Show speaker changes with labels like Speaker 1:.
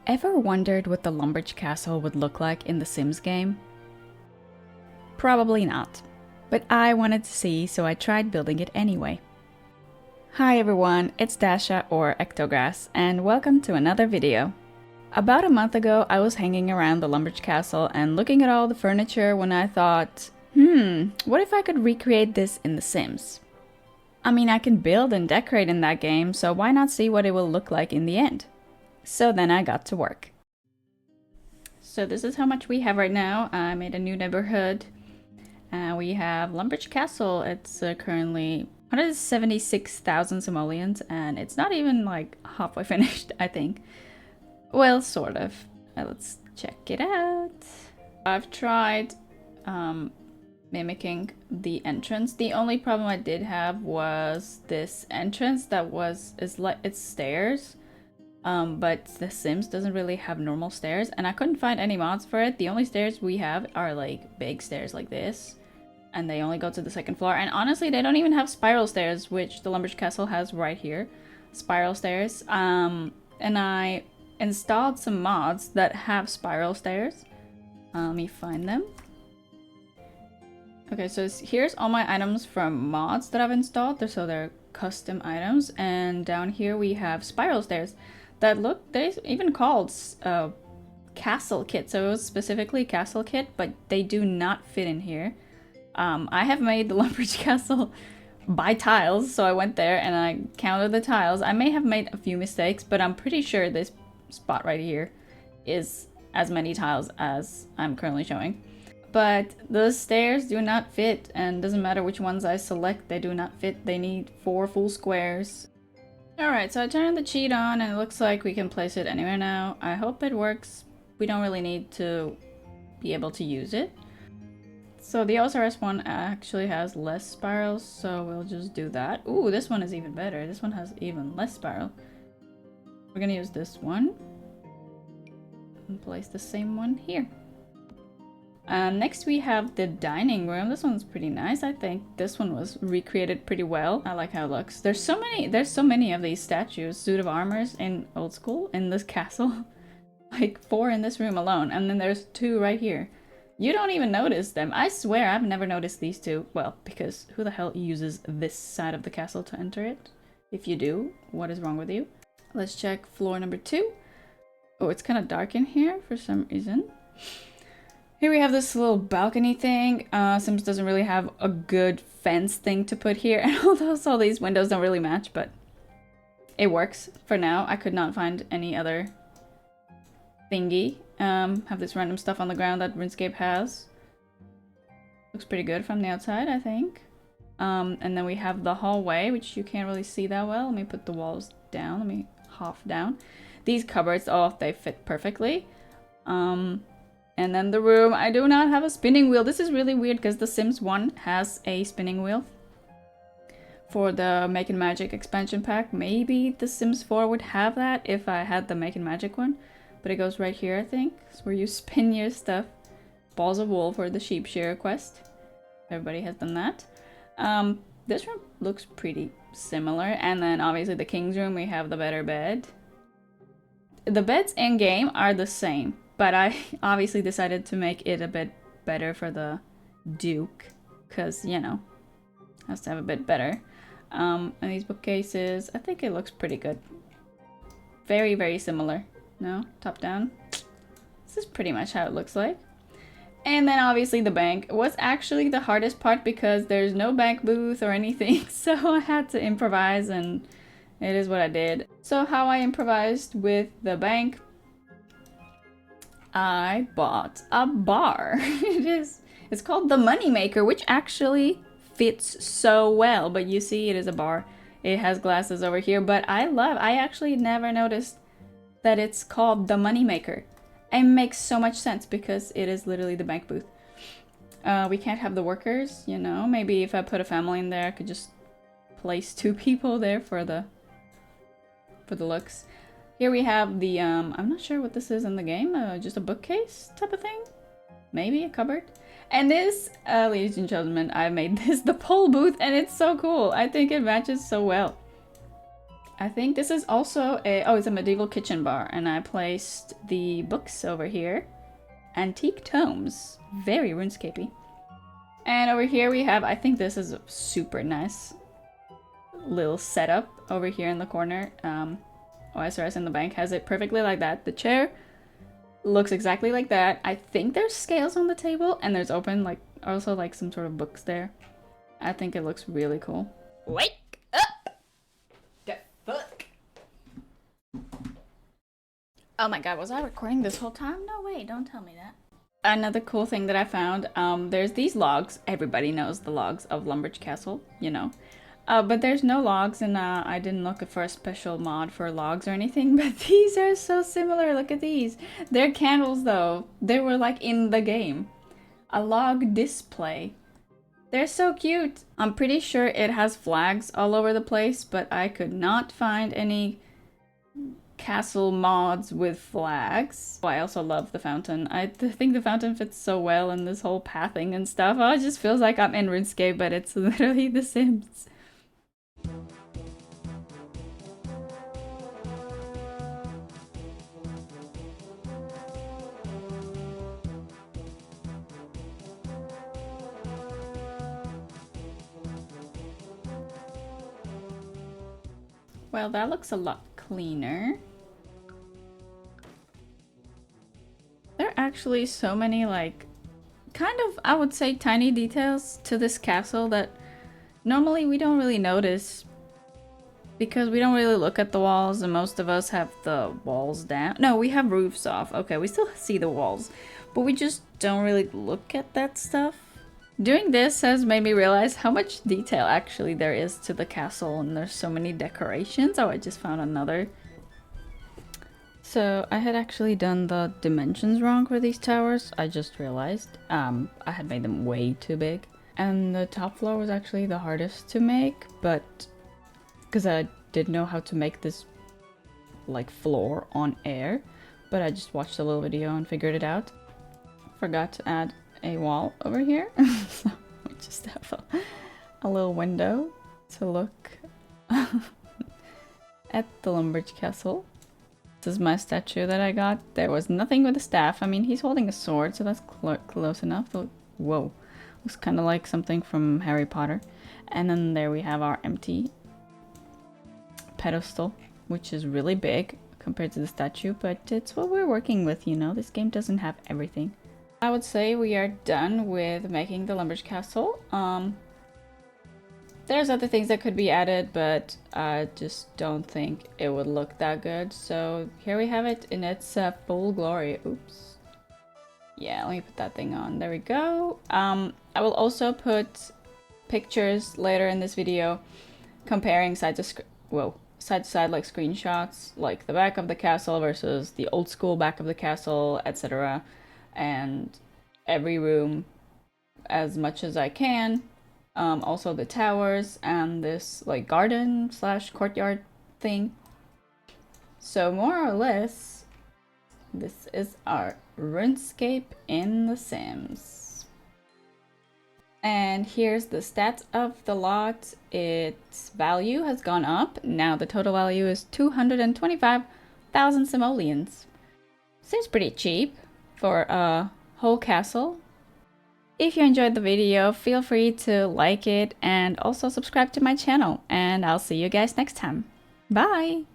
Speaker 1: Ever wondered what the Lumbridge Castle would look like in the Sims game? Probably not, but I wanted to see, so I tried building it anyway. Hi everyone, it's Dasha or Ectograss, and welcome to another video. About a month ago, I was hanging around the Lumbridge Castle and looking at all the furniture when I thought, what if I could recreate this in The Sims? I mean, I can build and decorate in that game, so why not see what it will look like in the end? So then I got to work. So this is how much we have right now. I made a new neighborhood. We have Lumbridge Castle. It's currently 176,000 simoleons, and it's not even like halfway finished, I think. Well, sort of. Let's check it out. I've tried mimicking the entrance. The only problem I did have was this entrance that it's stairs. But The Sims doesn't really have normal stairs, and I couldn't find any mods for it. The only stairs we have are like big stairs like this, and they only go to the second floor. And honestly, they don't even have spiral stairs, which the Lumbridge Castle has right here. Spiral stairs. And I installed some mods that have spiral stairs. Let me find them. Okay, so here's all my items from mods that I've installed. So they're custom items, and down here we have spiral stairs. That look, they even called castle kit, so it was specifically castle kit, but they do not fit in here. I have made the Lumbridge Castle by tiles, so I went there and I counted the tiles. I may have made a few mistakes, but I'm pretty sure this spot right here is as many tiles as I'm currently showing. But the stairs do not fit, and doesn't matter which ones I select, they do not fit. They need 4 full squares. Alright, so I turned the cheat on and it looks like we can place it anywhere now. I hope it works. We don't really need to be able to use it. So the OSRS one actually has less spirals, so we'll just do that. Ooh, this one is even better. This one has even less spiral. We're gonna use this one and place the same one here. Next we have the dining room. This one's pretty nice. I think this one was recreated pretty well. I like how it looks. There's so many of these statues, suit of armors in old school in this castle. Like 4 in this room alone, and then there's 2 right here. You don't even notice them. I swear I've never noticed these 2. Well, because who the hell uses this side of the castle to enter it? If you do, what is wrong with you? Let's check floor number 2. Oh, it's kind of dark in here for some reason. Here we have this little balcony thing. Sims doesn't really have a good fence thing to put here, and although all these windows don't really match, but it works for now. I could not find any other thingy. Have this random stuff on the ground that RuneScape has. Looks pretty good from the outside, I think. And then we have the hallway, which you can't really see that well. Let me put the walls down. Let me half down. These cupboards, oh, they fit perfectly. And then the room, I do not have a spinning wheel. This is really weird because The Sims 1 has a spinning wheel for the Making Magic expansion pack. Maybe The Sims 4 would have that if I had the Making Magic one. But it goes right here, I think. It's where you spin your stuff. Balls of wool for the sheep shearer quest. Everybody has done that. This room looks pretty similar. And then obviously the king's room, we have the better bed. The beds in game are the same. But I obviously decided to make it a bit better for the Duke, because, you know, has to have a bit better. And these bookcases, I think it looks pretty good. Very, very similar. No? Top down? This is pretty much how it looks like. And then obviously the bank was actually the hardest part because there's no bank booth or anything, so I had to improvise, and it is what I did. So how I improvised with the bank, I bought a bar. It's called the Moneymaker, which actually fits so well, but you see it is a bar. It has glasses over here, but I actually never noticed that it's called the Moneymaker. It makes so much sense because it is literally the bank booth. We can't have the workers, you know. Maybe if I put a family in there, I could just place 2 people there for the looks. Here we have the, I'm not sure what this is in the game, just a bookcase type of thing? Maybe a cupboard? And this, ladies and gentlemen, I made this the pole booth, and it's so cool. I think it matches so well. I think this is also a, oh, it's a medieval kitchen bar, and I placed the books over here. Antique tomes, very RuneScapey. And over here we have, I think this is a super nice little setup over here in the corner. OSRS in the bank has it perfectly like that. The chair looks exactly like that. I think there's scales on the table, and there's open, like, also like some sort of books there. I think it looks really cool. Wake up! The fuck? Oh my god, was I recording this whole time? No way, don't tell me that. Another cool thing that I found, there's these logs. Everybody knows the logs of Lumbridge Castle, you know. But there's no logs, and I didn't look for a special mod for logs or anything, but these are so similar. Look at these. They're candles, though. They were like in the game. A log display. They're so cute. I'm pretty sure it has flags all over the place, but I could not find any castle mods with flags. Oh, I also love the fountain. I think the fountain fits so well in this whole pathing and stuff. Oh, it just feels like I'm in RuneScape, but it's literally The Sims. Well, that looks a lot cleaner. There are actually so many, like, kind of, I would say, tiny details to this castle that normally we don't really notice because we don't really look at the walls, and most of us have the walls down. No, we have roofs off. Okay, we still see the walls, but we just don't really look at that stuff. Doing this has made me realize how much detail actually there is to the castle, and there's so many decorations. Oh, I just found another. So I had actually done the dimensions wrong for these towers. I just realized I had made them way too big, and the top floor was actually the hardest to make, but because I didn't know how to make this like floor on air, but I just watched a little video and figured it out. Forgot to add a wall over here, so we just have a little window to look at the Lumbridge Castle. This is my statue that I got. There was nothing with a staff. I mean, he's holding a sword, so that's close enough. Whoa, looks kind of like something from Harry Potter. And then there we have our empty pedestal, which is really big compared to the statue, but it's what we're working with, you know. This game doesn't have everything. I would say we are done with making the Lumbridge Castle. There's other things that could be added, but I just don't think it would look that good. So here we have it in its full glory. Oops. Yeah, let me put that thing on. There we go. I will also put pictures later in this video comparing side to side like screenshots, like the back of the castle versus the old school back of the castle, etc. And every room as much as I can. Also the towers and this like garden slash courtyard thing. So more or less, this is our RuneScape in The Sims. And here's the stats of the lot. Its value has gone up. Now the total value is 225,000 simoleons. Seems pretty cheap for a whole castle. If you enjoyed the video, feel free to like it and also subscribe to my channel, and I'll see you guys next time. Bye!